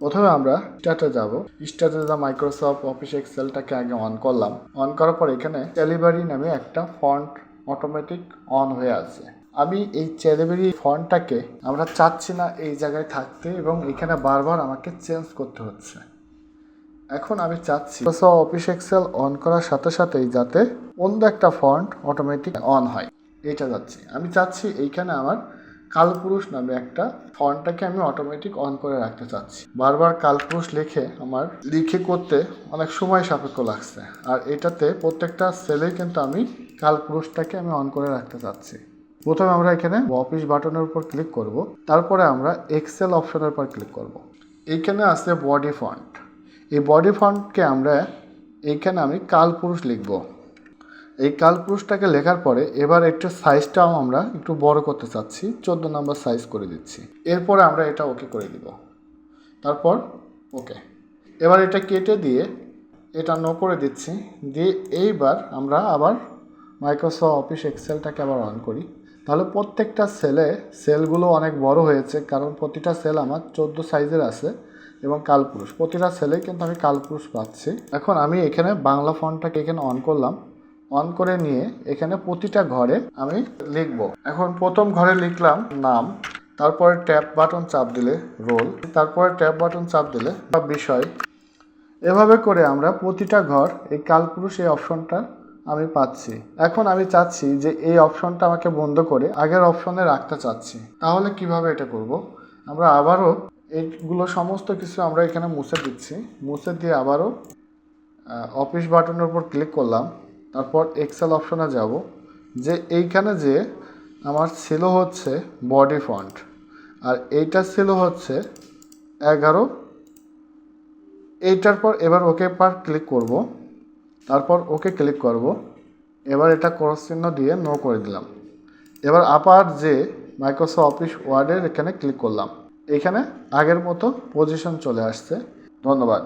প্রথমে আমরা স্টার্টে যাব। স্টার্টে যা মাইক্রোসফট অফিস এক্সেলটাকে আগে অন করলাম। অন করার পর এখানে চ্যালিবারি নামে একটা ফন্ট অটোমেটিক অন হয়ে আছে। আমি এই চ্যালিবারি ফন্টটাকে আমরা চাচ্ছি না এই জায়গায় থাকতে এবং এখানে বারবার আমাকে চেঞ্জ করতে হচ্ছে। এখন আমি চাচ্ছি মাইক্রোসফট অফিস এক্সেল অন করার সাথে সাথেই যাতে অন্য একটা ফন্ট অটোমেটিক অন হয়, এটা যাচ্ছি। আমি চাচ্ছি এইখানে আমার কালপুরুষ নামে একটা ফন্টটাকে আমি অটোমেটিক অন করে রাখতে চাচ্ছি। বারবার কালপুরুষ লিখে করতে অনেক সময় সাপেক্ষ লাগছে, আর এটাতে প্রত্যেকটা সেলেই কিন্তু আমি কালপুরুষটাকে আমি অন করে রাখতে চাচ্ছি। প্রথমে আমরা এখানে অফিস বাটনের উপর ক্লিক করব, তারপরে আমরা এক্সেল অপশনের উপর ক্লিক করব। এইখানে আছে বডি ফন্ট। এই বডি ফন্টকে আমরা এইখানে আমি কালপুরুষ লিখব। এই কালপুরুষটাকে লেখার পরে এবার একটু সাইজটাও আমরা একটু বড় করতে চাচ্ছি, 14 নম্বর সাইজ করে দিচ্ছি। এরপরে আমরা এটা ওকে করে দিব, তারপর ওকে। এবার এটা কেটে দিয়ে এটা নো করে দিচ্ছি, দিয়ে এইবার আমরা আবার মাইক্রোসফট অফিস এক্সেলটাকে আবার অন করি। তাহলে প্রত্যেকটা সেলগুলো অনেক বড় হয়েছে, কারণ প্রতিটা সেল আমার 14 সাইজের আছে এবং কালপুরুষ প্রতিটা সেলে কিন্তু আমি কালপুরুষ পাচ্ছি। এখন আমি এখানে বাংলা ফন্টটাকে এখানে অন করলাম। অন করে নিয়ে এখানে প্রতিটা ঘরে আমি লিখব। এখন প্রথম ঘরে লিখলাম নাম, তারপরে ট্যাব বাটন চাপ দিলে রোল, তারপরে ট্যাব বাটন চাপ দিলে বিষয়। এভাবে করে আমরা প্রতিটা ঘর এই কালপুরুষ এই অপশনটা আমি পাচ্ছি। এখন আমি চাচ্ছি যে এই অপশনটা আমাকে বন্ধ করে আগের অপশনে রাখতে চাচ্ছি। তাহলে কিভাবে এটা করব? আমরা আবারও এইগুলো সমস্ত কিছু আমরা এখানে মুছে দিচ্ছি। মুছে দিয়ে আবারও অফিস বাটনের উপর ক্লিক করলাম, তারপর এক্সেল অপশনে যাব। যে এইখানে যে আমার ছিল হচ্ছে বডি ফন্ট, আর এইটা ছিল হচ্ছে 11। এইটার পর এবার ওকে পার ক্লিক করব, তারপর ওকে ক্লিক করব। এবার এটা ক্রস চিহ্ন দিয়ে নো করে দিলাম। এবার আবার যে মাইক্রোসফট অফিস ওয়ার্ডের এখানে ক্লিক করলাম, এখানে আগের মতো পজিশন চলে আসছে। ধন্যবাদ।